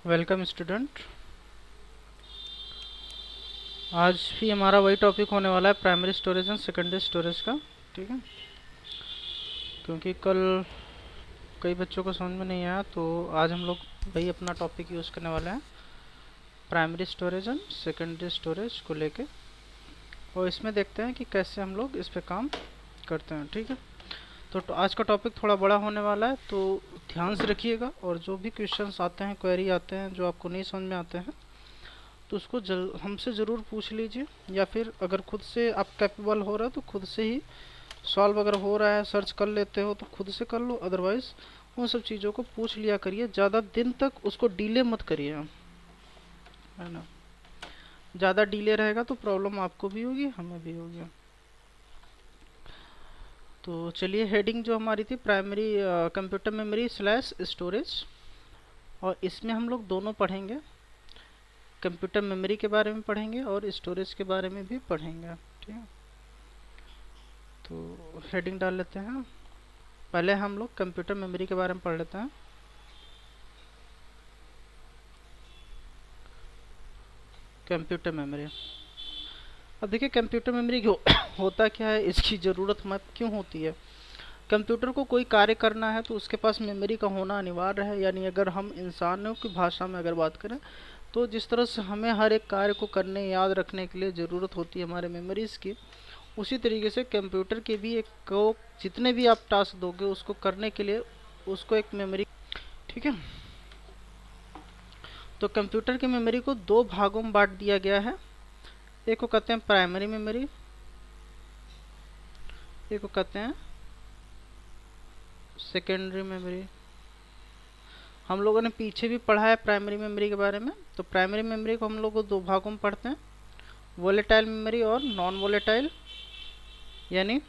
Welcome student. आज भी हमारा वही टॉपिक होने वाला है, primary storage and secondary storage का। ठीक है, क्योंकि कल कई बच्चों को समझ में नहीं आया, तो आज हम लोग वही अपना टॉपिक यूज़ करने वाले हैं, primary storage and secondary storage को लेके। और इसमें देखते हैं कि कैसे हम लोग इस पे काम करते हैं। ठीक है, तो आज का टॉपिक थोड़ा बड़ा होने वाला है, तो ध्यान से रखिएगा। और जो भी क्वेश्चंस आते हैं, क्वेरी आते हैं जो आपको नहीं समझ में आते हैं, तो उसको हमसे ज़रूर पूछ लीजिए, या फिर अगर खुद से आप कैपेबल हो रहा है तो खुद से ही सॉल्व अगर हो रहा है, सर्च कर लेते हो तो खुद से कर लो। अदरवाइज़ उन सब चीज़ों को पूछ लिया करिए, ज़्यादा दिन तक उसको डिले मत करिए आप, है ना। ज़्यादा डिले रहेगा तो प्रॉब्लम आपको भी होगी, हमें भी होगी। तो चलिए, हेडिंग जो हमारी थी primary computer memory slash storage, और इसमें हम लोग दोनों पढ़ेंगे, कंप्यूटर मेमोरी के बारे में पढ़ेंगे और स्टोरेज के बारे में भी पढ़ेंगे। ठीक है, तो हेडिंग डाल लेते हैं। पहले हम लोग कंप्यूटर मेमोरी के बारे में पढ़ लेते हैं। कंप्यूटर मेमोरी, अब देखिए कंप्यूटर मेमोरी होता क्या है, इसकी ज़रूरत हमें क्यों होती है। कंप्यूटर को कोई कार्य करना है तो उसके पास मेमोरी का होना अनिवार्य है। यानी अगर हम इंसानों की भाषा में अगर बात करें, तो जिस तरह से हमें हर एक कार्य को करने, याद रखने के लिए ज़रूरत होती है हमारे मेमोरीज़ की, उसी तरीके से कंप्यूटर के भी एक को जितने भी आप टास्क दोगे उसको करने के लिए उसको एक मेमोरी। ठीक है, तो कंप्यूटर की मेमोरी को दो भागों में बांट दिया गया है। एक को कहते हैं प्राइमरी मेमोरी, एक को कहते हैं सेकेंडरी मेमोरी। हम लोगों ने पीछे भी पढ़ा है प्राइमरी मेमोरी के बारे में। तो प्राइमरी मेमोरी को हम लोग दो भागों में पढ़ते हैं, वोलेटाइल मेमोरी और नॉन वोलेटाइल। यानी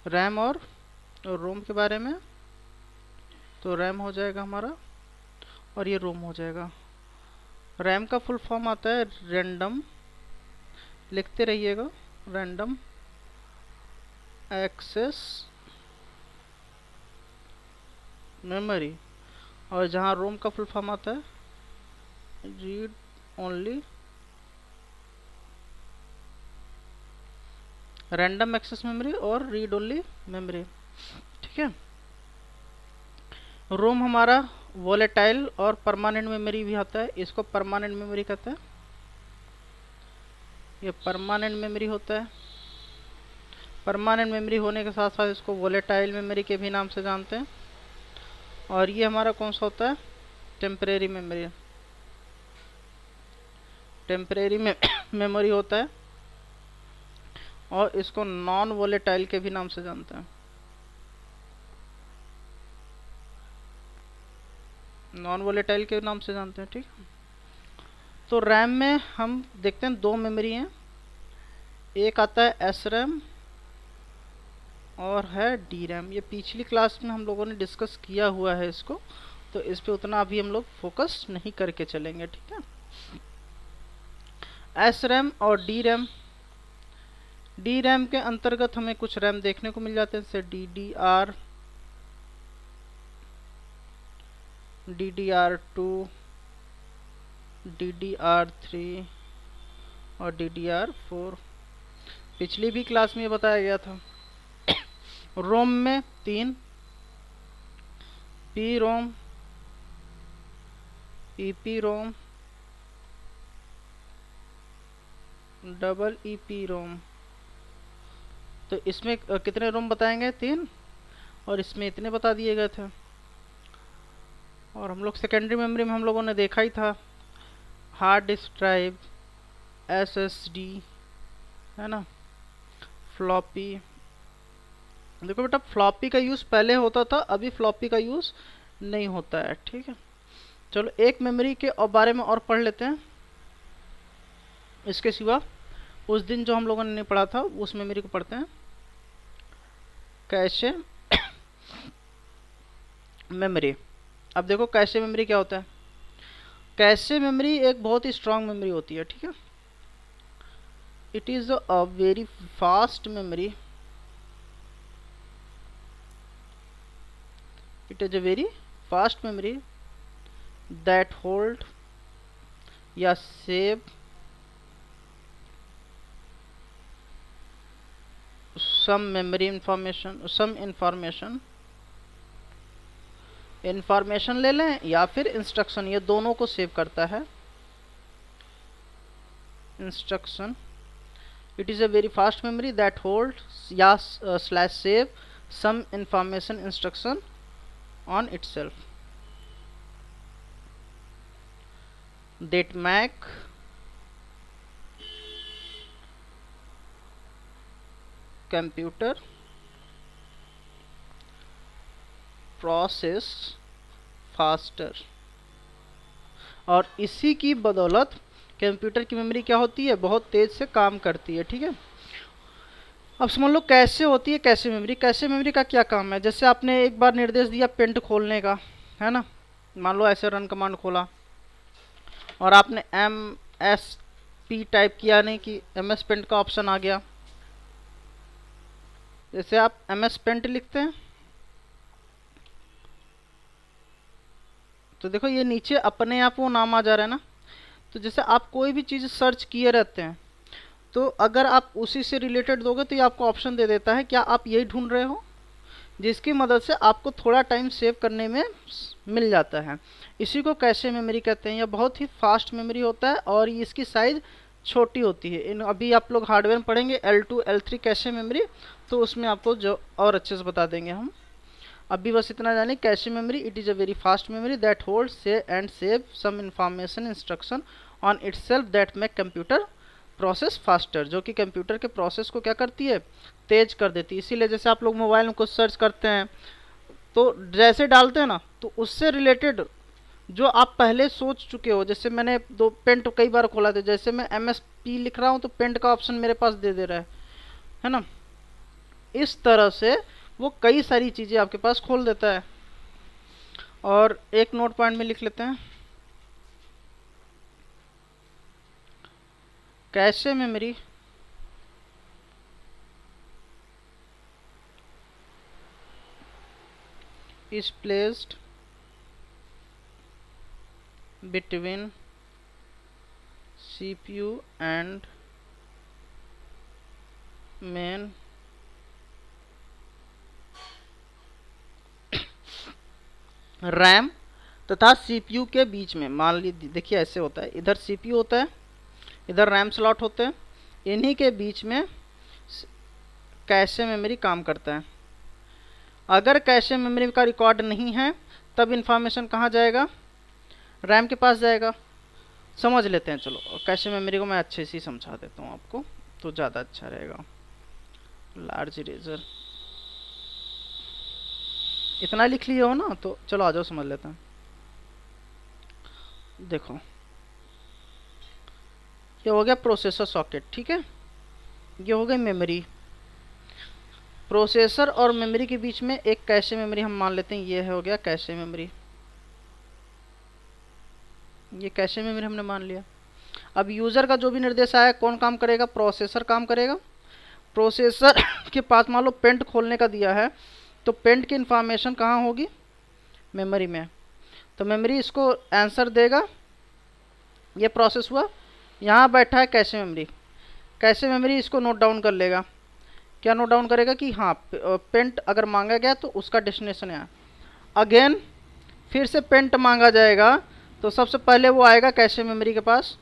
रैम और रोम के बारे में। तो रैम हो जाएगा हमारा और ये रोम हो जाएगा। रैम का फुल फॉर्म आता है रैंडम, लिखते रहिएगा, रैंडम एक्सेस मेमोरी। और जहाँ रोम का फुल फॉर्म आता है read only random access memory और रीड ओनली मेमोरी। ठीक है, रोम हमारा वोलेटाइल और परमानेंट मेमोरी भी आता है, इसको परमानेंट मेमोरी कहते हैं। ये परमानेंट मेमोरी होता है। परमानेंट मेमोरी होने के साथ साथ इसको वोलेटाइल मेमोरी के भी नाम से जानते हैं। और ये हमारा कौन सा होता है, टेम्परेरी मेमोरी। टेम्परेरी मेमोरी होता है, और इसको नॉन वोलेटाइल के भी नाम से जानते हैं। नॉन वोलेटाइल के नाम से जानते हैं। ठीक, तो रैम में हम देखते हैं दो मेमोरी हैं, एक आता है एस रैम और है डी रैम। ये पिछली क्लास में हम लोगों ने डिस्कस किया हुआ है इसको, तो इस पे उतना अभी हम लोग फोकस नहीं करके चलेंगे। ठीक है, एस रैम और डी रैम। डी रैम के अंतर्गत हमें कुछ रैम देखने को मिल जाते हैं, जैसे DDR2, DDR3 और DDR4। पिछली भी क्लास में ये बताया गया था। रोम में तीन, पी रोम, ईपी रोम, डबल ईपी रोम। तो इसमें कितने रोम बताएंगे, तीन, और इसमें इतने बता दिए गए थे। और हम लोग सेकेंडरी मेमोरी में हम लोगों ने देखा ही था, हार्ड डिस्क ड्राइव, SSD, है ना, फ्लॉपी। देखो बेटा, फ्लॉपी का यूज़ पहले होता था, अभी फ्लॉपी का यूज़ नहीं होता है। ठीक है, चलो एक मेमोरी के और बारे में और पढ़ लेते हैं। इसके सिवा उस दिन जो हम लोगों ने नहीं पढ़ा था उस मेमोरी को पढ़ते हैं, कैशे मेमोरी। अब देखो कैशे मेमोरी क्या होता है। कैशे मेमोरी एक बहुत ही स्ट्रांग मेमोरी होती है। ठीक है, it is a very fast memory. It is a very fast memory that hold या save some memory information, some information ले लें या फिर इंस्ट्रक्शन, ये दोनों को सेव करता है। Instruction, it is a very fast memory that hold या slash save some information instruction on itself that make computer process faster. और इसी की बदौलत कंप्यूटर की मेमोरी क्या होती है, बहुत तेज से काम करती है। ठीक है, अब समझ लो कैसे होती है कैशे मेमोरी। कैशे मेमोरी का क्या काम है, जैसे आपने एक बार निर्देश दिया पेंट खोलने का, है ना, मान लो ऐसे रन कमांड खोला और आपने MSP टाइप किया, नहीं कि MS पेंट का ऑप्शन आ गया। जैसे आप MS पेंट लिखते हैं तो देखो ये नीचे अपने आप वो नाम आ जा रहा है ना। तो जैसे आप कोई भी चीज़ सर्च किए रहते हैं तो अगर आप उसी से रिलेटेड दोगे तो ये आपको ऑप्शन दे देता है क्या आप यही ढूंढ रहे हो, जिसकी मदद से आपको थोड़ा टाइम सेव करने में मिल जाता है। इसी को कैशे मेमोरी कहते हैं। यह बहुत ही फास्ट मेमोरी होता है और इसकी साइज़ छोटी होती है। इन अभी आप लोग हार्डवेयर में पढ़ेंगे L2 L3 कैशे मेमोरी, तो उसमें आपको जो और अच्छे से बता देंगे हम। अभी बस इतना जाने, cache memory it is a very fast memory that hold से and save some information instruction on itself that make computer process faster, जो कि कंप्यूटर के प्रोसेस को क्या करती है, तेज कर देती है। इसीलिए जैसे आप लोग मोबाइल में कुछ सर्च करते हैं तो जैसे डालते हैं ना तो उससे रिलेटेड जो आप पहले सोच चुके हो, जैसे मैंने दो पेंट कई बार खोला था, जैसे मैं MSP लिख रहा हूँ तो पेंट का ऑप्शन मेरे पास दे दे रहा है ना। इस तरह से वो कई सारी चीज़ें आपके पास खोल देता है। और एक नोट पॉइंट में लिख लेते हैं, cache memory is placed between CPU and main RAM तथा CPU के बीच में। मान लीजिए देखिए ऐसे होता है, इधर CPU होता है, इधर रैम स्लॉट होते हैं, इन्हीं के बीच में कैशे मेमोरी काम करता है। अगर कैशे मेमोरी का रिकॉर्ड नहीं है तब इंफॉर्मेशन कहाँ जाएगा, रैम के पास जाएगा। समझ लेते हैं, चलो कैशे मेमोरी को मैं अच्छे से समझा देता हूँ आपको तो ज़्यादा अच्छा रहेगा। लार्ज इरेजर इतना लिख लिए हो ना, तो चलो आ जाओ समझ लेते हैं। देखो ये हो गया प्रोसेसर सॉकेट, ठीक है, ये हो गई मेमोरी। प्रोसेसर और मेमोरी के बीच में एक कैशे मेमोरी हम मान लेते हैं, ये हो गया कैशे मेमोरी। ये कैशे मेमोरी हमने मान लिया। अब यूज़र का जो भी निर्देश आया कौन काम करेगा, प्रोसेसर काम करेगा। प्रोसेसर के पास मान लो पेंट खोलने का दिया है तो पेंट की इंफॉर्मेशन कहाँ होगी, मेमोरी में। तो मेमोरी इसको आंसर देगा, ये प्रोसेस हुआ, यहाँ बैठा है कैशे मेमोरी। कैशे मेमोरी इसको नोट डाउन कर लेगा। क्या नोट डाउन करेगा कि हाँ पेंट अगर मांगा गया तो उसका डेस्टिनेशन है। अगेन फिर से पेंट मांगा जाएगा तो सबसे पहले वो आएगा कैशे मेमोरी के पास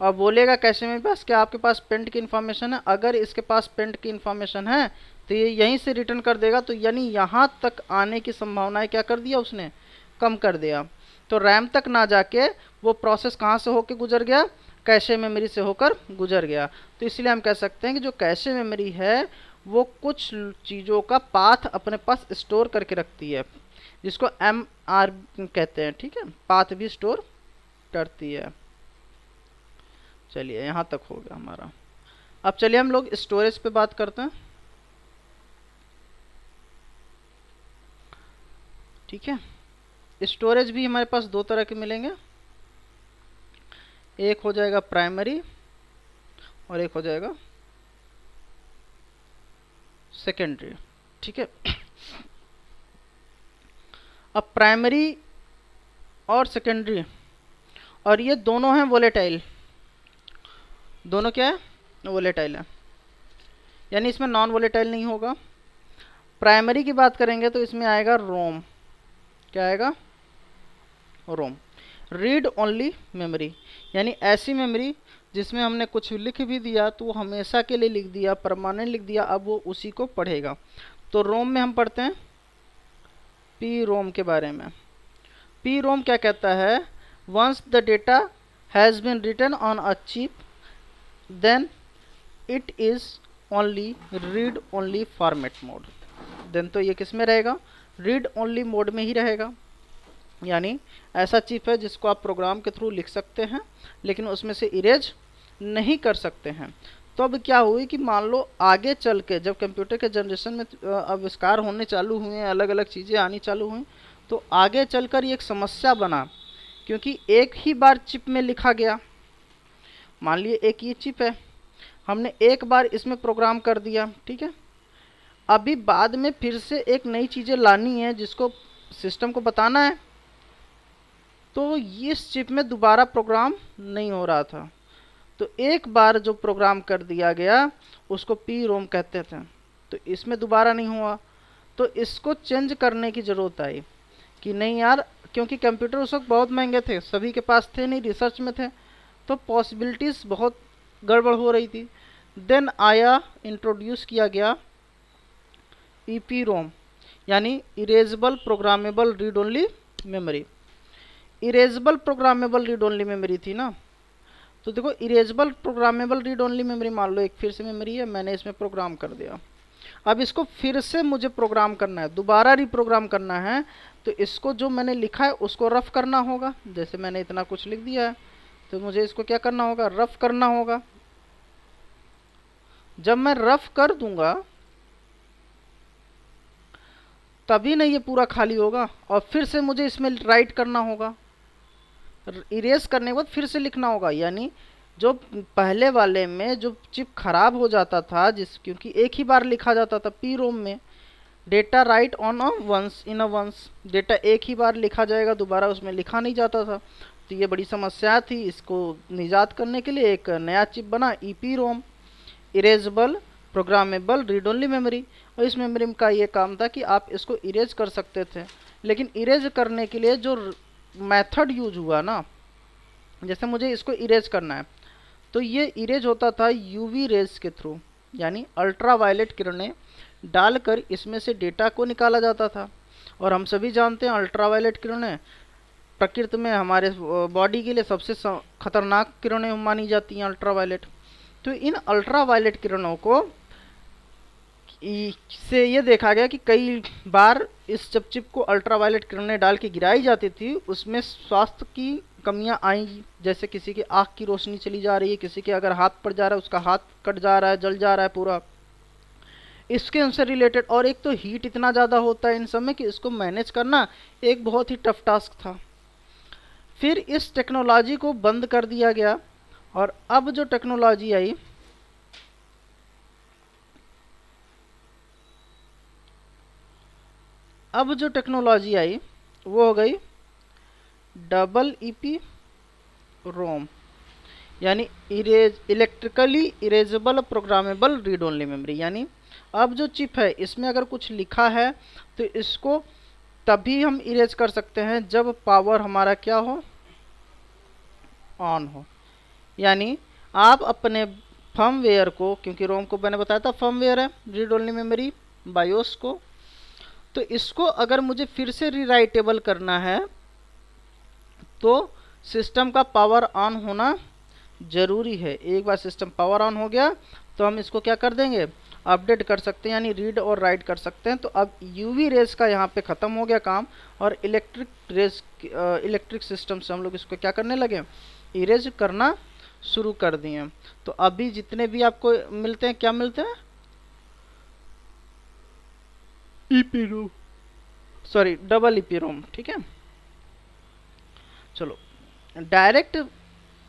और बोलेगा कैशे मेमोरी पास क्या आपके पास पेंट की इन्फॉर्मेशन है। अगर इसके पास पेंट की इन्फॉर्मेशन है तो ये यहीं से रिटर्न कर देगा। तो यानी यहाँ तक आने की संभावनाएं क्या कर दिया उसने, कम कर दिया। तो रैम तक ना जाके वो प्रोसेस कहाँ से होकर गुजर गया, कैशे मेमोरी से होकर गुजर गया। तो इसलिए हम कह सकते हैं कि जो कैशे मेमोरी है वो कुछ चीज़ों का पाथ अपने पास स्टोर करके रखती है, जिसको MR कहते हैं, ठीक है, पाथ भी स्टोर करती है। चलिए यहाँ तक हो गया हमारा। अब चलिए हम लोग स्टोरेज पे बात करते हैं, ठीक है। स्टोरेज भी हमारे पास दो तरह के मिलेंगे, एक हो जाएगा प्राइमरी और एक हो जाएगा सेकेंडरी, ठीक है। अब प्राइमरी और सेकेंडरी, और ये दोनों हैं वोलेटाइल, दोनों क्या है वोलेटाइल है, यानी इसमें नॉन वोलेटाइल नहीं होगा। प्राइमरी की बात करेंगे तो इसमें आएगा रोम, क्या आएगा रोम, रीड ओनली मेमोरी, यानी ऐसी मेमोरी जिसमें हमने कुछ लिख भी दिया तो वो हमेशा के लिए लिख दिया, परमानेंट लिख दिया, अब वो उसी को पढ़ेगा। तो रोम में हम पढ़ते हैं पी रोम के बारे में। पी रोम क्या कहता है, once the data has been written on a chip then it is only read only format mode. Then तो ये किस में रहेगा, रीड ओनली मोड में ही रहेगा, यानी ऐसा चिप है जिसको आप प्रोग्राम के थ्रू लिख सकते हैं लेकिन उसमें से इरेज नहीं कर सकते हैं। तो अब क्या हुई कि मान लो आगे चल के जब कंप्यूटर के जनरेशन में आविष्कार होने चालू हुए, अलग अलग चीज़ें आनी चालू हुई, तो आगे चलकर ये एक समस्या बना, क्योंकि एक ही बार चिप में लिखा गया, मान लिए एक ये चिप है, हमने एक बार इसमें प्रोग्राम कर दिया, ठीक है, अभी बाद में फिर से एक नई चीज़ें लानी है जिसको सिस्टम को बताना है, तो इस चिप में दोबारा प्रोग्राम नहीं हो रहा था, तो एक बार जो प्रोग्राम कर दिया गया उसको पी रोम कहते थे, तो इसमें दोबारा नहीं हुआ, तो इसको चेंज करने की ज़रूरत आई कि नहीं यार, क्योंकि कंप्यूटर उस वक्त बहुत महंगे थे, सभी के पास थे नहीं, रिसर्च में थे, तो पॉसिबिलिटीज़ बहुत गड़बड़ हो रही थी। देन आया, इंट्रोड्यूस किया गया ईपी रोम, यानी erasable programmable read only memory. Erasable programmable read only memory थी ना, तो देखो erasable programmable read only memory, मान लो एक फिर से मेमोरी है, मैंने इसमें प्रोग्राम कर दिया, अब इसको फिर से मुझे प्रोग्राम करना है, दोबारा रीप्रोग्राम करना है, तो इसको जो मैंने लिखा है उसको रफ करना होगा, जैसे मैंने इतना कुछ लिख दिया है तो मुझे इसको क्या करना होगा, रफ करना होगा। जब मैं रफ कर दूंगा तभी नहीं ये पूरा खाली होगा, और फिर से मुझे इसमें राइट करना होगा, इरेज करने के बाद फिर से लिखना होगा, यानी जो पहले वाले में जो चिप खराब हो जाता था, क्योंकि एक ही बार लिखा जाता था पी रोम में, data write on a once in a once, data एक ही बार लिखा जाएगा, दोबारा उसमें लिखा नहीं जाता था, तो ये बड़ी समस्या थी। इसको निजात करने के लिए एक नया चिप बना EPROM, erasable programmable read only memory, और इस मेमोरी का ये काम था कि आप इसको इरेज कर सकते थे, लेकिन इरेज करने के लिए जो मेथड यूज हुआ ना, जैसे मुझे इसको इरेज करना है तो ये इरेज होता था यूवी रेज के थ्रू, यानी अल्ट्रा वायलेट किरणें डालकर इसमें से डेटा को निकाला जाता था, और हम सभी जानते हैं अल्ट्रा वायलेट किरणें प्रकृति में हमारे बॉडी के लिए सबसे खतरनाक किरणें मानी जाती हैं, अल्ट्रा वायलेट। तो इन अल्ट्रा वायलेट किरणों को से ये देखा गया कि कई बार इस जब चिप को अल्ट्रा वायलेट किरणें डाल के गिराई जाती थी, उसमें स्वास्थ्य की कमियां आएंगी, जैसे किसी की आँख की रोशनी चली जा रही है, किसी के अगर हाथ पड़ जा रहा है उसका हाथ कट जा रहा है, जल जा रहा है पूरा, इसके उनसे रिलेटेड। और एक तो हीट इतना ज़्यादा होता है इन सब में कि इसको मैनेज करना एक बहुत ही टफ टास्क था। फिर इस टेक्नोलॉजी को बंद कर दिया गया, और अब जो टेक्नोलॉजी आई वो हो गई डबल ईपी रोम, यानी electrically erasable programmable read only memory, यानी अब जो चिप है इसमें अगर कुछ लिखा है तो इसको तभी हम इरेज कर सकते हैं जब पावर हमारा क्या हो, ऑन हो। यानी आप अपने फर्मवेयर को, क्योंकि रोम को मैंने बताया था फर्मवेयर है रीड ओनली मेमोरी बायोस को, तो इसको अगर मुझे फिर से रीराइटेबल करना है तो सिस्टम का पावर ऑन होना ज़रूरी है। एक बार सिस्टम पावर ऑन हो गया तो हम इसको क्या कर देंगे, अपडेट कर सकते हैं, यानी रीड और राइट कर सकते हैं। तो अब यूवी रेज का यहाँ पे ख़त्म हो गया काम, और इलेक्ट्रिक सिस्टम से हम लोग इसको क्या करने लगे, इरेज करना शुरू कर दिए। तो अभी जितने भी आपको मिलते हैं, क्या मिलते हैं, ईपी रोम, सॉरी डबल ईपी रोम, ठीक है। चलो डायरेक्ट,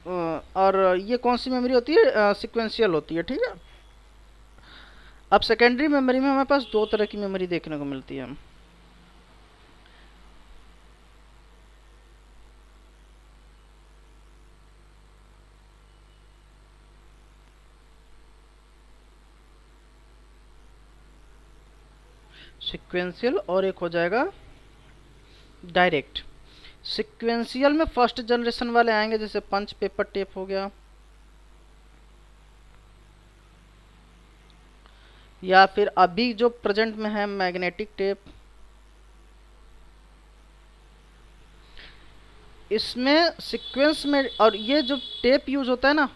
और ये कौन सी मेमोरी होती है, सिक्वेंशियल होती है, ठीक है। अब सेकेंडरी मेमोरी में हमारे पास दो तरह की मेमोरी देखने को मिलती है। सिक्वेंशियल और एक हो जाएगा डायरेक्ट। सिक्वेंशियल में फर्स्ट जनरेशन वाले आएंगे, जैसे पंच पेपर टेप हो गया, या फिर अभी जो प्रेजेंट में है मैग्नेटिक टेप। इसमें सीक्वेंस में, और ये जो टेप यूज होता है ना,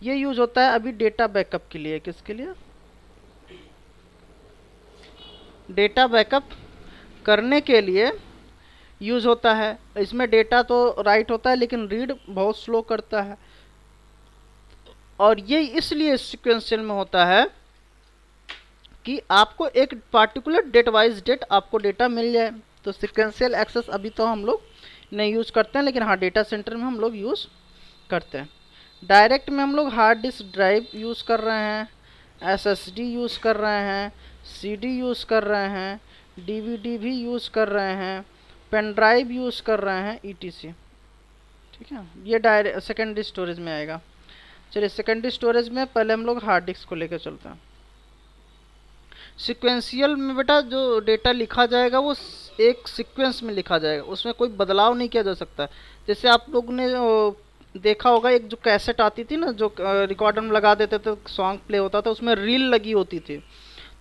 ये यूज होता है अभी डेटा बैकअप के लिए। किसके लिए? डेटा बैकअप करने के लिए यूज होता है। इसमें डेटा तो राइट होता है लेकिन रीड बहुत स्लो करता है, और ये इसलिए सीक्वेंशियल में होता है कि आपको एक पार्टिकुलर डेट वाइज डेट आपको डेटा मिल जाए। तो सीक्वेंशियल एक्सेस अभी तो हम लोग नहीं यूज़ करते हैं, लेकिन हाँ डेटा सेंटर में हम लोग यूज़ करते हैं। डायरेक्ट में हम लोग हार्ड डिस्क ड्राइव यूज़ कर रहे हैं, एसएसडी यूज़ कर रहे हैं, सीडी यूज़ कर रहे हैं, डीवीडी भी यूज़ कर रहे हैं, पेन ड्राइव यूज़ कर रहे हैं, ईटीसी। ठीक है, ये डायरेक्ट सेकेंडरी स्टोरेज में आएगा। चलिए सेकेंडरी स्टोरेज में पहले हम लोग हार्ड डिस्क को लेकर चलते हैं। सीक्वेंशियल में बेटा जो डेटा लिखा जाएगा वो एक सीक्वेंस में लिखा जाएगा, उसमें कोई बदलाव नहीं किया जा सकता। जैसे आप लोग ने देखा होगा, एक जो कैसेट आती थी ना, जो रिकॉर्डर में लगा देते थे, सॉन्ग प्ले होता था, उसमें रील लगी होती थी।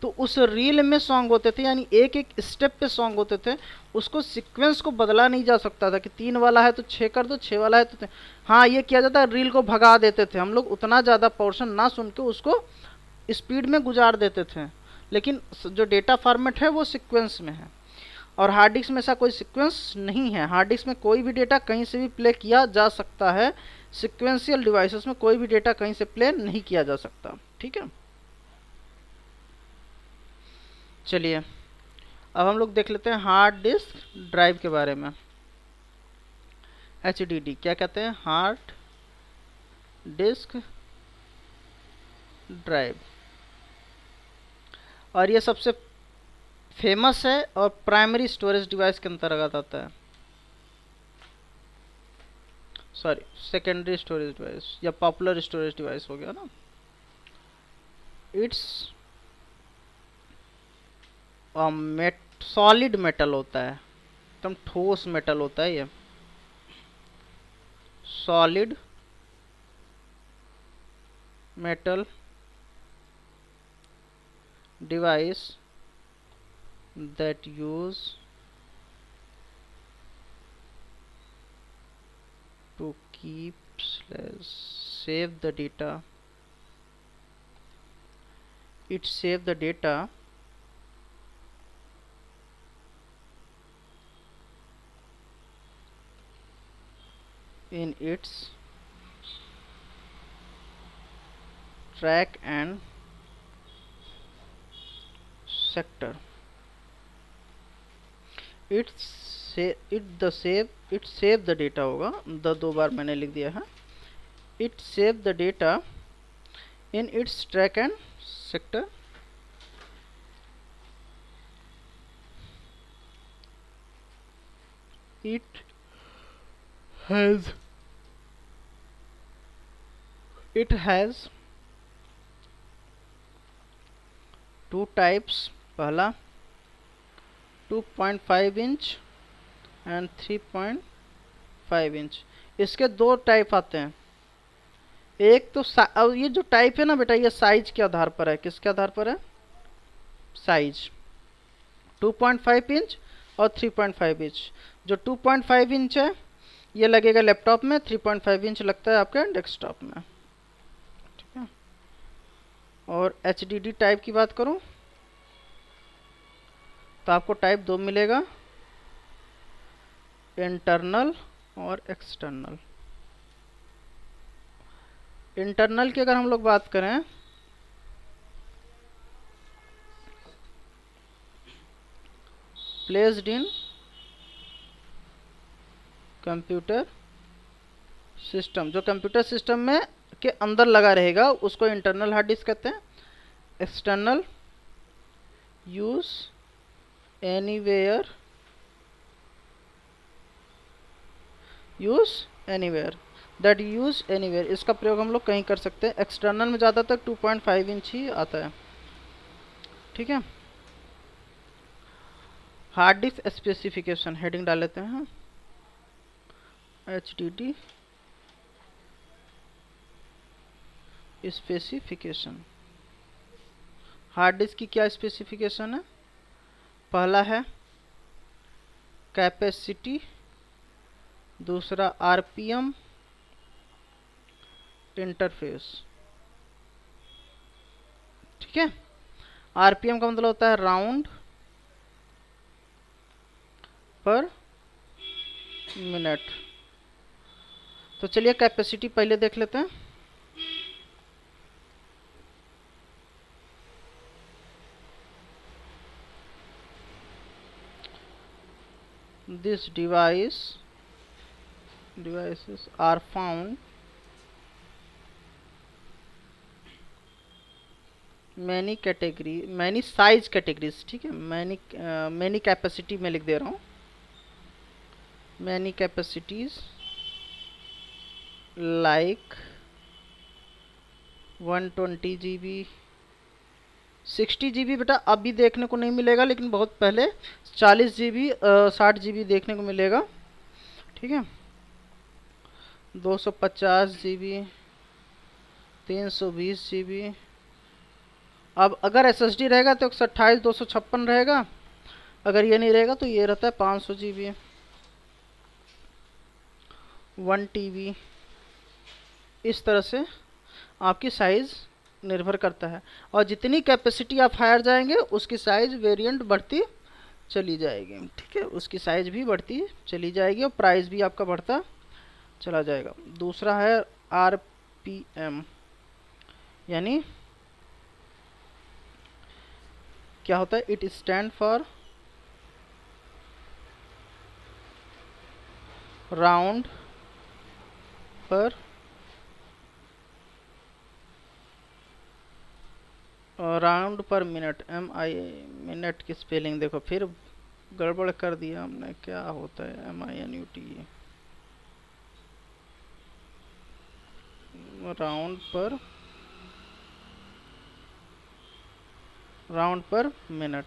तो उस रील में सॉन्ग होते थे, यानी एक एक स्टेप पे सॉन्ग होते थे। उसको सीक्वेंस को बदला नहीं जा सकता था कि 3 वाला है तो 6 कर दो, 6 वाला है तो हाँ ये किया जाता है, रील को भगा देते थे हम लोग, उतना ज़्यादा पोर्शन ना सुन के उसको स्पीड में गुजार देते थे। लेकिन जो डेटा फॉर्मेट है वो सीक्वेंस में है, और हार्ड डिस्क में ऐसा कोई सीक्वेंस नहीं है। हार्ड डिस्क में कोई भी डेटा कहीं से भी प्ले किया जा सकता है, सीक्वेंशियल डिवाइसेस में कोई भी डेटा कहीं से प्ले नहीं किया जा सकता। ठीक है, चलिए अब हम लोग देख लेते हैं हार्ड डिस्क ड्राइव के बारे में। HDD क्या कहते हैं? Hard disk drive. और ये सबसे फेमस है और प्राइमरी स्टोरेज डिवाइस के अंतर्गत आता है, सॉरी सेकेंडरी स्टोरेज डिवाइस या पॉपुलर स्टोरेज डिवाइस हो गया ना। इट्स सॉलिड मेटल होता है, एकदम ठोस मेटल होता है ये, solid metal device that use to save the data. It save the data in its track and sector. It save the data होगा, द 2 बार मैंने लिख दिया है। It save the data in its track and sector. It has 2 types, पहला 2.5 inch and 3.5 inch. इसके 2 type आते हैं। एक तो और ये जो टाइप है ना बेटा, ये साइज के आधार पर है। किसके आधार पर है? साइज। 2.5 इंच और 3.5 इंच। जो 2.5 इंच है ये लगेगा लैपटॉप में, 3.5 इंच लगता है आपके डेस्कटॉप में। ठीक है, और HDD टाइप की बात करूं तो आपको टाइप 2 मिलेगा, इंटरनल और एक्सटर्नल। इंटरनल की अगर हम लोग बात करें प्लेस्ड इन कंप्यूटर सिस्टम, जो कंप्यूटर सिस्टम में के अंदर लगा रहेगा उसको इंटरनल हार्ड डिस्क कहते हैं। External use anywhere, that use anywhere, इसका प्रयोग हम लोग कहीं कर सकते हैं। एक्सटर्नल में ज़्यादातर 2.5 इंच ही आता है। ठीक है, हार्ड डिस्क स्पेसिफिकेशन हेडिंग डाल लेते हैं, HDD स्पेसिफिकेशन। हार्ड डिस्क की क्या स्पेसिफिकेशन है? पहला है कैपेसिटी, दूसरा आरपीएम, इंटरफेस। ठीक है, आरपीएम का मतलब होता है राउंड पर मिनट। तो चलिए कैपेसिटी पहले देख लेते हैं। This devices are found many size categories। ठीक है, many कैपेसिटी में लिख दे रहा हूँ, many capacities like 120 GB, 60 GB बेटा अभी देखने को नहीं मिलेगा, लेकिन बहुत पहले 40 GB 60 GB देखने को मिलेगा। ठीक है, 250 GB, 320 GB। अब अगर SSD रहेगा तो 128 256 रहेगा, अगर ये नहीं रहेगा तो ये रहता है 500 GB, 1 TB। इस तरह से आपकी साइज़ निर्भर करता है, और जितनी कैपेसिटी आप हायर जाएंगे उसकी साइज़ वेरिएंट बढ़ती चली जाएगी। ठीक है, उसकी साइज़ भी बढ़ती चली जाएगी और प्राइस भी आपका बढ़ता चला जाएगा। दूसरा है RPM, यानी क्या होता है? इट स्टैंड फॉर राउंड पर मिनट। मिनट की स्पेलिंग देखो, फिर गड़बड़ कर दिया हमने। क्या होता है MINUT? राउंड पर मिनट।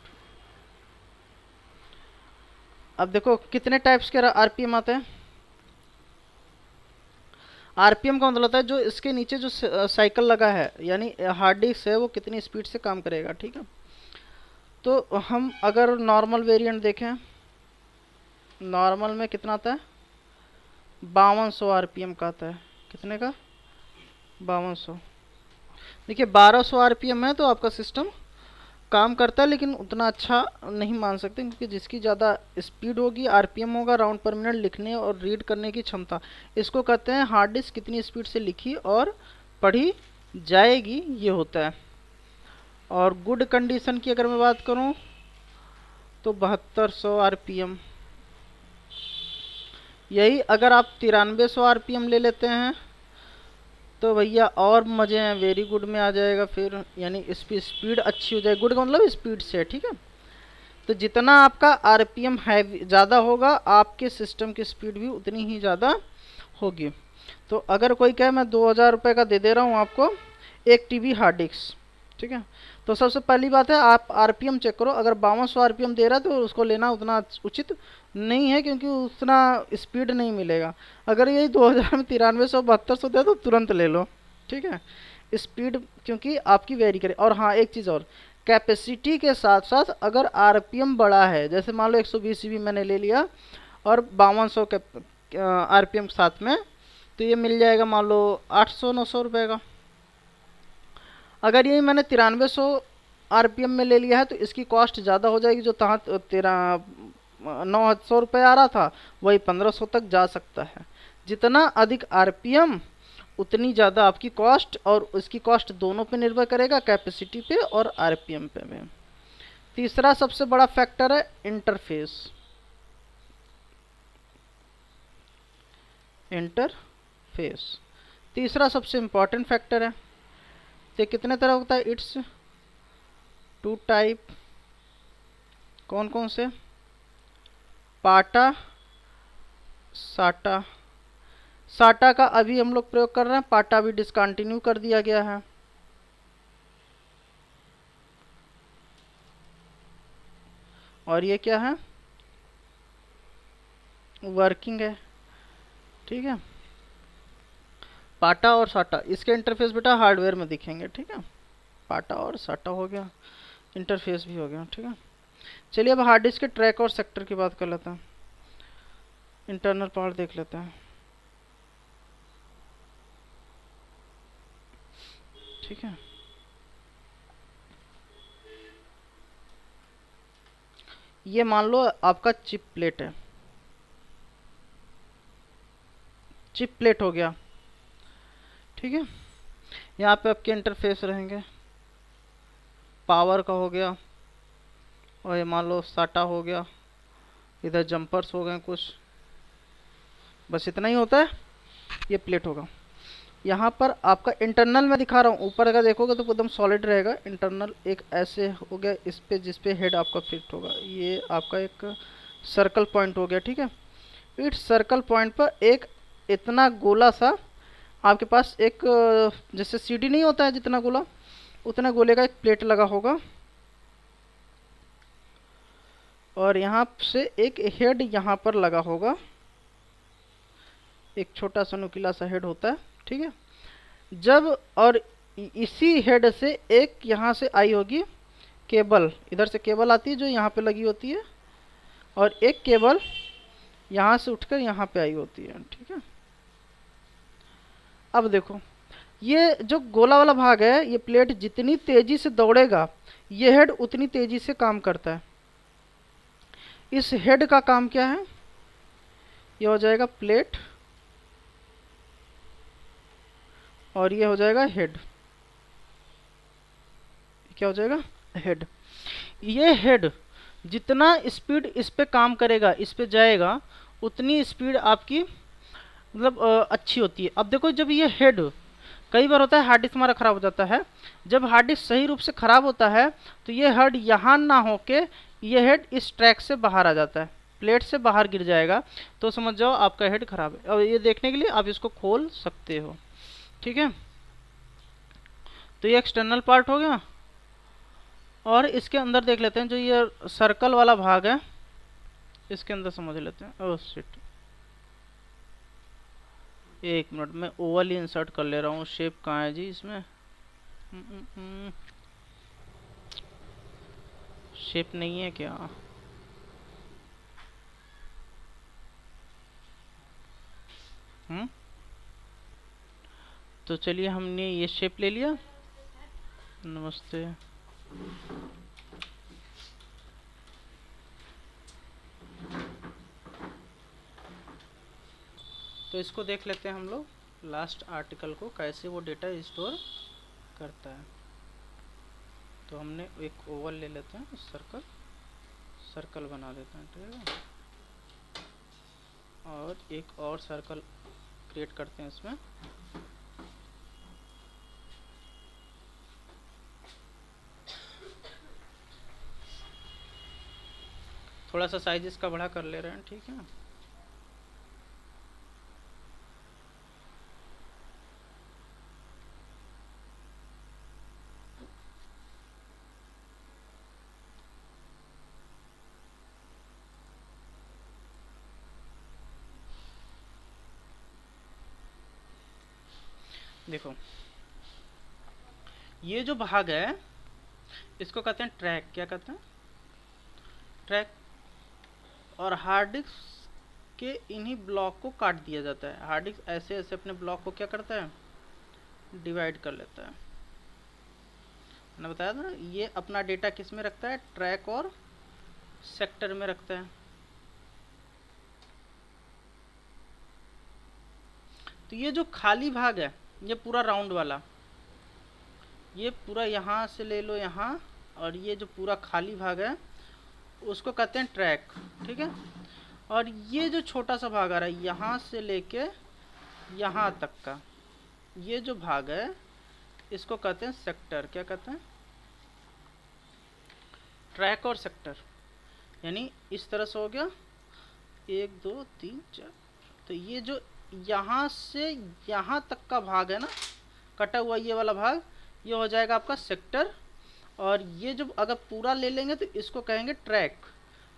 अब देखो कितने टाइप्स के RPM आते हैं। RPM का मतलब होता है जो इसके नीचे जो साइकिल लगा है, यानी हार्ड डिस्क है वो कितनी स्पीड से काम करेगा। ठीक है, तो हम अगर नॉर्मल वेरिएंट देखें, नॉर्मल में कितना आता है? 5200 RPM का आता है। कितने का? 5200। देखिए 1200 RPM है तो आपका सिस्टम काम करता है, लेकिन उतना अच्छा नहीं मान सकते, क्योंकि जिसकी ज़्यादा स्पीड होगी, RPM होगा, राउंड पर मिनट लिखने और रीड करने की क्षमता, इसको कहते हैं हार्ड डिस्क कितनी स्पीड से लिखी और पढ़ी जाएगी, ये होता है। और गुड कंडीशन की अगर मैं बात करूं तो 7200 RPM। यही अगर आप 9300 RPM ले लेते हैं तो भैया और मज़े हैं, वेरी गुड में आ जाएगा फिर, यानी इसकी स्पीड अच्छी हो जाएगी। गुड का मतलब स्पीड से। ठीक है, तो जितना आपका RPM है ज़्यादा होगा, आपके सिस्टम की स्पीड भी उतनी ही ज़्यादा होगी। तो अगर कोई कहे मैं 2000 रुपये का दे रहा हूँ आपको 1 TB हार्ड डिस्क, ठीक है, तो सबसे पहली बात है आप RPM चेक करो। अगर 5200 RPM दे रहा है तो उसको लेना उतना उचित नहीं है, क्योंकि उतना स्पीड नहीं मिलेगा। अगर यही 2000 में 9300 7200 दे तो तुरंत ले लो। ठीक है, स्पीड क्योंकि आपकी वेरी करे। और हाँ, एक चीज़ और, कैपेसिटी के साथ साथ अगर RPM बड़ा है, जैसे मान लो 120 GB मैंने ले लिया और 5200 के RPM साथ में, तो ये मिल जाएगा मान लो 800-900 रुपये का। अगर ये मैंने 9300 RPM में ले लिया है तो इसकी कॉस्ट ज़्यादा हो जाएगी। जो तहाँ 900 रुपये आ रहा था वही 1500 तक जा सकता है। जितना अधिक RPM उतनी ज़्यादा आपकी कॉस्ट, और उसकी कॉस्ट दोनों पे निर्भर करेगा, कैपेसिटी पे और RPM पे भी। तीसरा सबसे बड़ा फैक्टर है इंटरफेस। तीसरा सबसे इम्पॉर्टेंट फैक्टर है। तो कितने तरह होता है? It's 2 type. कौन कौन से? पाटा, साटा। साटा का अभी हम लोग प्रयोग कर रहे हैं, पाटा भी डिसकंटिन्यू कर दिया गया है। और ये क्या है? वर्किंग है, ठीक है। पाटा और साटा इसके इंटरफेस बेटा हार्डवेयर में दिखेंगे, ठीक है। पाटा और साटा हो गया, इंटरफेस भी हो गया, ठीक है। चलिए अब हार्ड डिस्क के ट्रैक और सेक्टर की बात कर लेते हैं, इंटरनल पार्ट देख लेते हैं, ठीक है। ये मान लो आपका चिप प्लेट है, चिप प्लेट हो गया, ठीक है। यहाँ पे आपके इंटरफेस रहेंगे, पावर का हो गया, और ये मान लो साटा हो गया, इधर जंपर्स हो गए कुछ, बस इतना ही होता है। ये प्लेट होगा। यहाँ पर आपका इंटरनल में दिखा रहा हूँ, ऊपर अगर देखोगे तो एकदम सॉलिड रहेगा। इंटरनल एक ऐसे हो गया, इस पे जिस पे हेड आपका फिट होगा, ये आपका एक सर्कल पॉइंट हो गया, ठीक है। इस सर्कल पॉइंट पर एक इतना गोला सा आपके पास एक जैसे सीडी नहीं होता है जितना गोला, उतना गोले का एक प्लेट लगा होगा, और यहाँ से एक हेड यहाँ पर लगा होगा, एक छोटा सा नुकीला सा हेड होता है, ठीक है। जब और इसी हेड से एक यहाँ से आई होगी केबल, इधर से केबल आती है जो यहाँ पे लगी होती है, और एक केबल यहाँ से उठकर यहाँ पे आई होती है, ठीक है। अब देखो ये जो गोला वाला भाग है, ये प्लेट जितनी तेजी से दौड़ेगा ये हेड उतनी तेजी से काम करता है। इस हेड का काम क्या है, ये हो जाएगा प्लेट और ये हो जाएगा हेड, क्या हो जाएगा हेड। ये हेड जितना स्पीड इस पे काम करेगा, इस पे जाएगा, उतनी स्पीड आपकी मतलब अच्छी होती है। अब देखो जब ये हेड, कई बार होता है हार्ड डिस्क हमारा ख़राब हो जाता है, जब हार्ड डिस्क सही रूप से ख़राब होता है तो ये हेड यहाँ ना होके ये हेड इस ट्रैक से बाहर आ जाता है, प्लेट से बाहर गिर जाएगा, तो समझ जाओ आपका हेड ख़राब है। और ये देखने के लिए आप इसको खोल सकते हो, ठीक है। तो ये एक्सटर्नल पार्ट हो गया, और इसके अंदर देख लेते हैं जो ये सर्कल वाला भाग है, इसके अंदर समझ लेते हैं। ओह शिट, एक मिनट में ओवल ही इंसर्ट कर ले रहा हूँ। शेप कहाँ है जी इसमें, शेप नहीं है क्या, तो चलिए हमने ये शेप ले लिया। नमस्ते, तो इसको देख लेते हैं हम लोग लास्ट आर्टिकल को, कैसे वो डेटा स्टोर करता है। तो हमने एक ओवल ले लेते हैं, सर्कल, सर्कल बना देते हैं, ठीक है। और एक और सर्कल क्रिएट करते हैं इसमें, थोड़ा सा साइज इसका बड़ा कर ले रहे हैं, ठीक है। देखो ये जो भाग है इसको कहते हैं ट्रैक, क्या कहते हैं ट्रैक। और हार्ड डिस्क के इन्हीं ब्लॉक को काट दिया जाता है। हार्ड डिस्क ऐसे ऐसे अपने ब्लॉक को क्या करता है, डिवाइड कर लेता है। मैंने बताया था ना, ये अपना डेटा किस में रखता है, ट्रैक और सेक्टर में रखता है। तो ये जो खाली भाग है, ये पूरा राउंड वाला, ये पूरा यहाँ से ले लो यहाँ, और ये जो पूरा खाली भाग है उसको कहते हैं ट्रैक, ठीक है। और ये जो छोटा सा भाग आ रहा है यहाँ से लेके यहाँ तक का, ये जो भाग है इसको कहते हैं सेक्टर, क्या कहते हैं ट्रैक और सेक्टर। यानी इस तरह से हो गया 1 2 3 4। तो ये जो यहाँ से यहाँ तक का भाग है ना, कटा हुआ ये वाला भाग, ये हो जाएगा आपका सेक्टर। और ये जो अगर पूरा ले लेंगे तो इसको कहेंगे ट्रैक,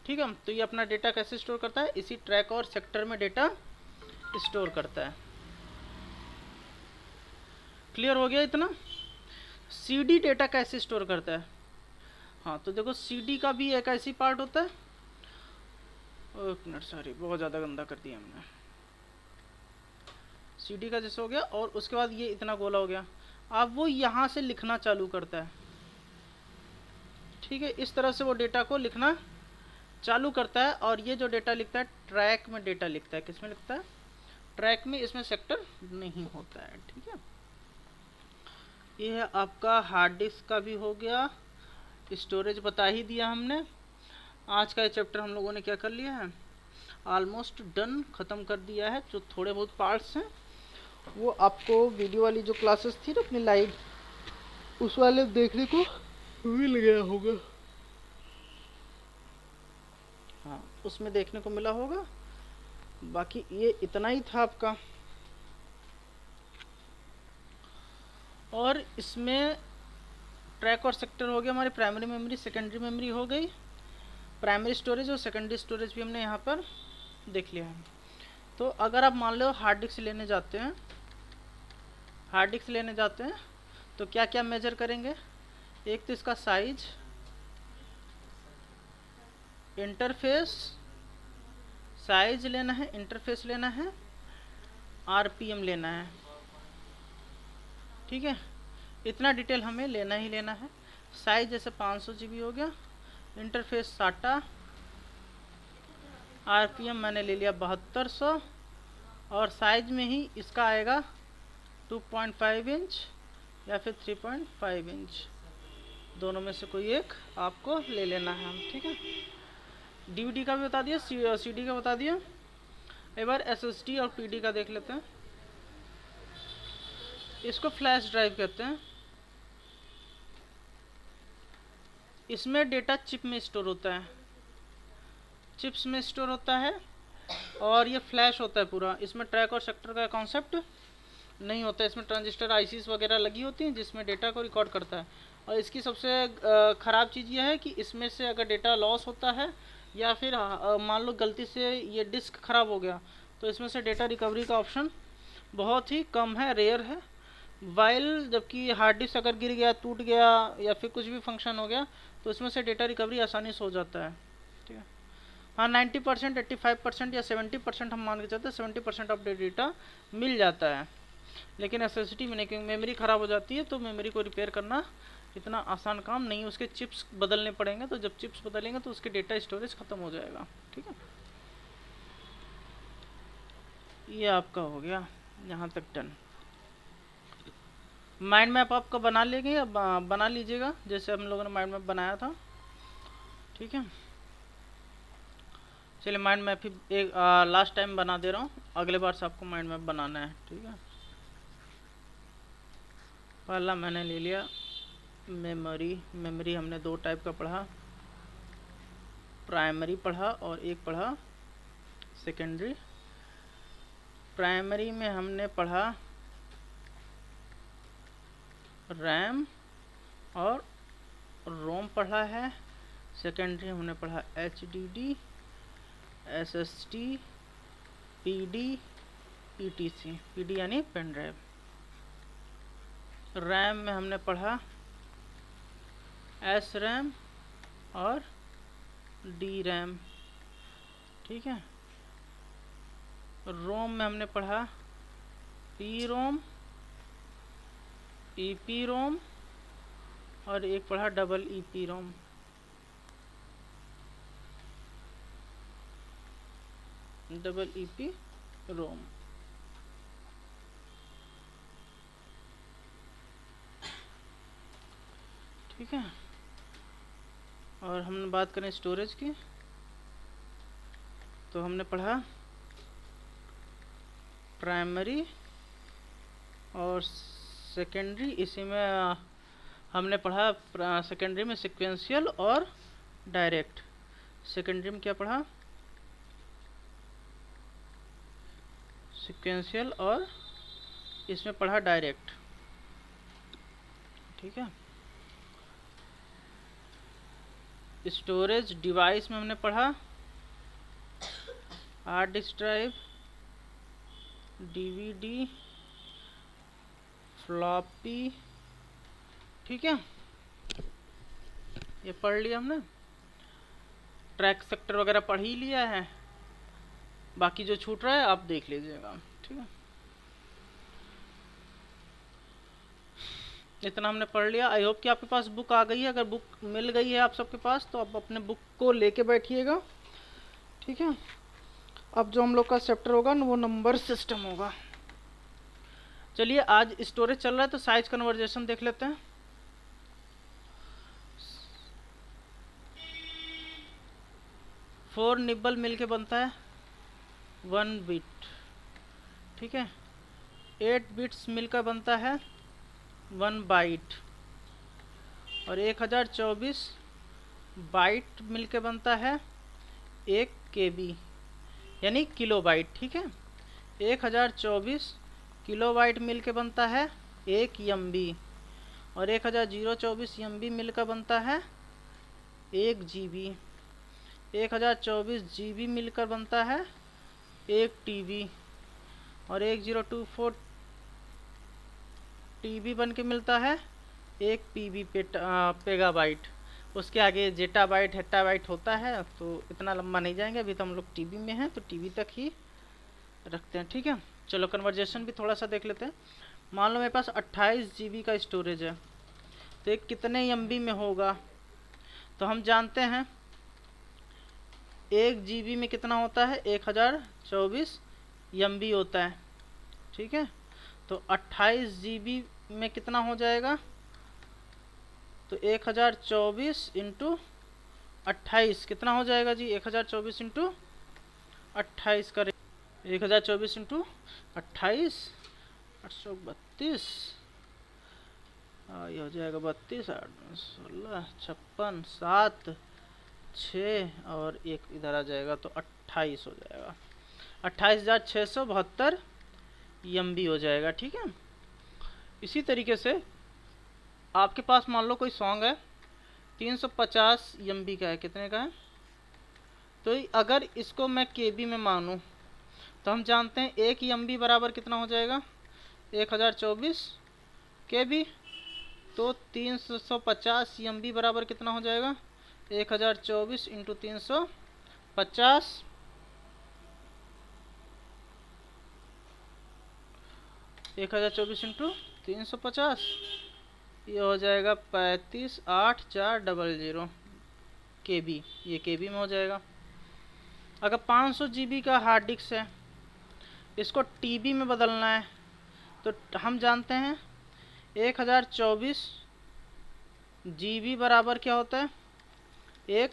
ठीक है। तो ये अपना डेटा कैसे स्टोर करता है, इसी ट्रैक और सेक्टर में डेटा स्टोर करता है। क्लियर हो गया इतना। सीडी डेटा कैसे स्टोर करता है, हाँ तो देखो सीडी का भी एक ऐसी पार्ट होता है, एक मिनट सॉरी बहुत ज़्यादा गंदा कर दिया हमने। सीडी का जैसे हो गया और उसके बाद ये इतना गोला हो गया, अब वो यहाँ से लिखना चालू करता है। ठीक है, इस तरह से वो डेटा को लिखना चालू करता है और ये जो डेटा लिखता है ट्रैक में डेटा लिखता है। किस में लिखता है, ट्रैक में, इसमें सेक्टर नहीं होता है। ठीक है, ये है आपका हार्ड डिस्क का भी हो गया, स्टोरेज बता ही दिया हमने। आज का ये चैप्टर हम लोगों ने क्या कर लिया है, ऑलमोस्ट डन, ख़त्म कर दिया है। जो थोड़े बहुत पार्ट्स हैं वो आपको वीडियो वाली जो क्लासेस थी ना अपनी लाइव, उस वाले देखने को मिल गया होगा, हाँ उसमें देखने को मिला होगा। बाकी ये इतना ही था आपका। और इसमें ट्रैक और सेक्टर हो गया, हमारी प्राइमरी मेमोरी, सेकेंडरी मेमोरी हो गई, प्राइमरी स्टोरेज और सेकेंडरी स्टोरेज भी हमने यहाँ पर देख लिया है। तो अगर आप मान लो हार्ड डिस्क लेने जाते हैं, हार्ड डिस्क लेने जाते हैं तो क्या क्या मेजर करेंगे, एक तो इसका साइज, इंटरफेस, साइज लेना है, इंटरफेस लेना है, आरपीएम लेना है। ठीक है, इतना डिटेल हमें लेना ही लेना है। साइज जैसे 500 GB हो गया, इंटरफेस साटा, आरपीएम मैंने ले लिया 7200 और साइज में ही इसका आएगा 2.5 इंच या फिर 3.5 इंच, दोनों में से कोई एक आपको ले लेना है हम। ठीक है, डीवीडी का भी बता दिया, सीडी का बता दिया। एक बार एसएसडी और पीडी का देख लेते हैं। इसको फ्लैश ड्राइव कहते हैं। इसमें डेटा चिप में स्टोर होता है, चिप्स में स्टोर होता है और ये फ्लैश होता है पूरा। इसमें ट्रैक और सेक्टर का कॉन्सेप्ट नहीं होता है, इसमें ट्रांजिस्टर आईसीज वगैरह लगी होती हैं जिसमें डेटा को रिकॉर्ड करता है। और इसकी सबसे ख़राब चीज़ यह है कि इसमें से अगर डेटा लॉस होता है या फिर मान लो गलती से ये डिस्क ख़राब हो गया तो इसमें से डेटा रिकवरी का ऑप्शन बहुत ही कम है, रेयर है। वाइल जबकि हार्ड डिस्क अगर गिर गया, टूट गया या फिर कुछ भी फंक्शन हो गया तो इसमें से डेटा रिकवरी आसानी से हो जाता है। ठीक है, हाँ 90%, 85% या 70% हम मान के चलते हैं, 70% ऑफ डेटा मिल जाता है। लेकिन एसएसडी में नहीं, क्योंकि मेमोरी ख़राब हो जाती है तो मेमोरी को रिपेयर करना इतना आसान काम नहीं, उसके चिप्स बदलने पड़ेंगे। तो जब चिप्स बदलेंगे तो उसके डेटा स्टोरेज ख़त्म हो जाएगा। ठीक है, ये आपका हो गया यहाँ तक डन। माइंड मैप आपका बना लेंगे या बना लीजिएगा जैसे हम लोगों ने माइंड मैप बनाया था। ठीक है, चलिए माइंड मैप ही एक लास्ट टाइम बना दे रहा हूँ, अगले बार से आपको माइंड मैप बनाना है। ठीक है, पहला मैंने ले लिया मेमोरी। मेमोरी हमने दो टाइप का पढ़ा, प्राइमरी पढ़ा और एक पढ़ा सेकेंडरी। प्राइमरी में हमने पढ़ा रैम और रोम पढ़ा है। सेकेंडरी हमने पढ़ा HDD, SSD, PD, etc. PD यानी पेन ड्राइव। रैम में हमने पढ़ा एस रैम और डी रैम। ठीक है, रोम में हमने पढ़ा पी रोम, ईपी रोम और एक पढ़ा डबल ईपी रोम। डबल ईपी रोम। ठीक है, और हमने बात करें स्टोरेज की तो हमने पढ़ा प्राइमरी और सेकेंडरी। इसी में हमने पढ़ा सेकेंडरी में सीक्वेंशियल और डायरेक्ट। सेकेंडरी में क्या पढ़ा, सीक्वेंशियल और इसमें पढ़ा डायरेक्ट। ठीक है, स्टोरेज डिवाइस में हमने पढ़ा hard disk drive, DVD, floppy, ठीक है, ये पढ़ लिया हमने। ट्रैक सेक्टर वगैरह पढ़ ही लिया है, बाकी जो छूट रहा है आप देख लीजिएगा, ठीक है। इतना हमने पढ़ लिया। आई होप कि आपके पास बुक आ गई है। अगर बुक मिल गई है आप सबके पास तो आप अपने बुक को लेके बैठिएगा, ठीक है। अब जो हम लोग का चैप्टर होगा वो नंबर सिस्टम होगा। चलिए, आज स्टोरेज चल रहा है तो साइज कन्वर्जेशन देख लेते हैं। फोर निब्बल मिलके बनता है 1 बिट, ठीक है। 8 बिट्स मिलकर बनता है 1 बाइट, और 1024 बाइट मिलके बनता है 1 KB यानी किलो बाइट, ठीक है। 1024 किलो बाइट मिलके बनता है 1 MB, और 1024 MB मिलकर बनता है 1 GB। 1024 GB मिलकर बनता है 1 TB, और 1024 TB बन के मिलता है 1 PB पेगाबाइट। उसके आगे जेटाबाइट हेक्टाबाइट होता है, तो इतना लंबा नहीं जाएंगे, अभी तो हम लोग TB में हैं तो TB तक ही रखते हैं, ठीक है। चलो, कन्वर्जेशन भी थोड़ा सा देख लेते हैं। मान लो मेरे पास 28 GB का स्टोरेज है, तो ये कितने MB में होगा? तो हम जानते हैं 1 GB में कितना होता है, 1024 MB होता है, ठीक है। तो 28 GB में कितना हो जाएगा? तो 1024 इंटू 28 कितना हो जाएगा जी? 1024 इंटू 28 करें, 1024 इंटू 28 832, ये हो जाएगा 32 8 16 56 7 6 और 1 इधर आ जाएगा, तो 28 हो जाएगा। 28,672 MB हो जाएगा, ठीक है। इसी तरीके से आपके पास मान लो कोई सॉन्ग है 350 MB का है, कितने का है? तो अगर इसको मैं KB में मानूं तो हम जानते हैं 1 MB बराबर कितना हो जाएगा? 1024 KB। तो 350 MB बराबर कितना हो जाएगा? 1024 इंटू 350, 1024 इंटू 350, ये हो जाएगा 35,8400 KB। ये KB में हो जाएगा। अगर 500 GB का हार्ड डिस्क है, इसको TB में बदलना है, तो हम जानते हैं 1024 GB बराबर क्या होता है? 1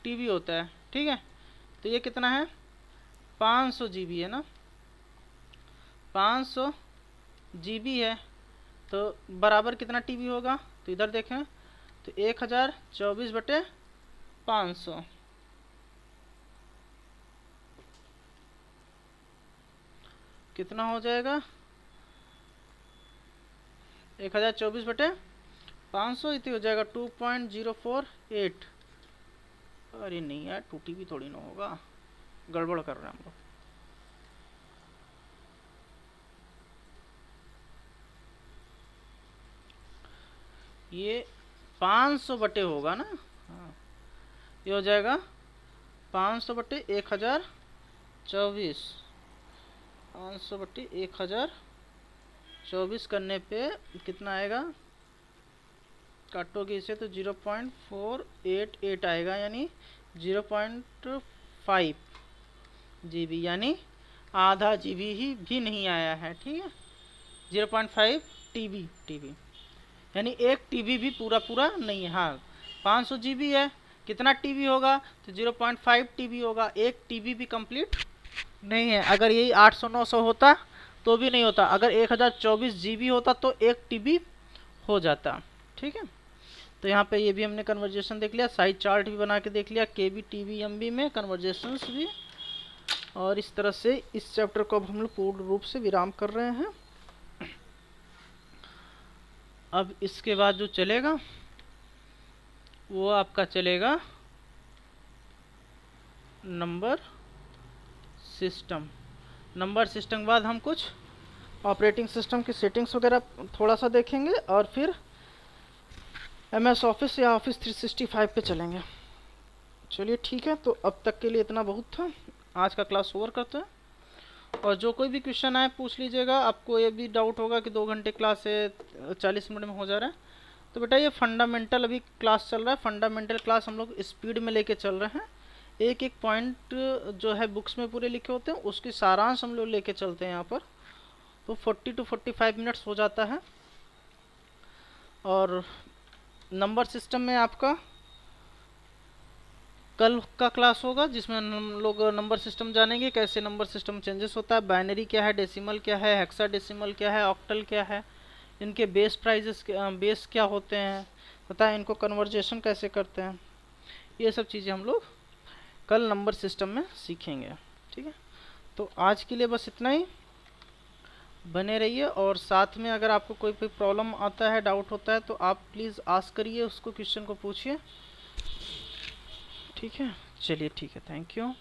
TB होता है, ठीक है। तो ये कितना है? 500 GB है ना, 500 GB है, तो बराबर कितना TB होगा? तो इधर देखें तो 1024 बटे 500, कितना हो जाएगा? 1024 बटे 500 इतनी हो जाएगा 2.048। अरे नहीं यार, 2 TB थोड़ी ना होगा, गड़बड़ कर रहे हैं हम लोग। ये 500 बटे होगा ना, हाँ, ये हो जाएगा 500 बटे 1024, 500 बटे 1024 करने पे कितना आएगा? काटोगे इसे तो 0.488 आएगा, यानी 0.5 GB, यानी आधा GB ही भी नहीं आया है, ठीक है। 0.5 TB, यानी 1 TB भी पूरा पूरा नहीं है। हाँ, 500 GB है, कितना TB होगा? तो 0.5 TB होगा, 1 TB भी कंप्लीट नहीं है। अगर यही 800-900 होता तो भी नहीं होता, अगर 1024 GB होता तो 1 TB हो जाता, ठीक है। तो यहाँ पे ये भी हमने कन्वर्जेशन देख लिया, साइज चार्ट भी बना के देख लिया, KB TB MB में कन्वर्जेशंस भी। और इस तरह से इस चैप्टर को अब हम लोग पूर्ण रूप से विराम कर रहे हैं। अब इसके बाद जो चलेगा वो आपका चलेगा नंबर सिस्टम। नंबर सिस्टम के बाद हम कुछ ऑपरेटिंग सिस्टम की सेटिंग्स वगैरह थोड़ा सा देखेंगे और फिर MS ऑफिस या ऑफिस 365 पे चलेंगे। चलिए ठीक है, तो अब तक के लिए इतना बहुत था। आज का क्लास ओवर करते हैं और जो कोई भी क्वेश्चन आए पूछ लीजिएगा। आपको ये भी डाउट होगा कि 2 घंटे क्लास है 40 मिनट में हो जा रहा है, तो बेटा ये फंडामेंटल अभी क्लास चल रहा है। फंडामेंटल क्लास हम लोग स्पीड में लेके चल रहे हैं। एक एक पॉइंट जो है बुक्स में पूरे लिखे होते हैं उसकी सारांश हम लोग लेके चलते हैं यहाँ पर। तो 40 to 45 मिनट्स हो जाता है। और नंबर सिस्टम में आपका कल का क्लास होगा जिसमें हम लोग नंबर सिस्टम जानेंगे, कैसे नंबर सिस्टम चेंजेस होता है, बाइनरी क्या है, डेसिमल क्या है, हेक्साडेसिमल क्या है, ऑक्टल क्या है, इनके बेस प्राइजेस बेस क्या होते हैं, पता है इनको कन्वर्जेशन कैसे करते हैं। ये सब चीज़ें हम लोग कल नंबर सिस्टम में सीखेंगे। ठीक है, तो आज के लिए बस इतना ही। बने रहिए और साथ में अगर आपको कोई भी प्रॉब्लम आता है, डाउट होता है, तो आप प्लीज़ आस्क करिए, उसको क्वेश्चन को पूछिए। ठीक है, चलिए ठीक है, थैंक यू।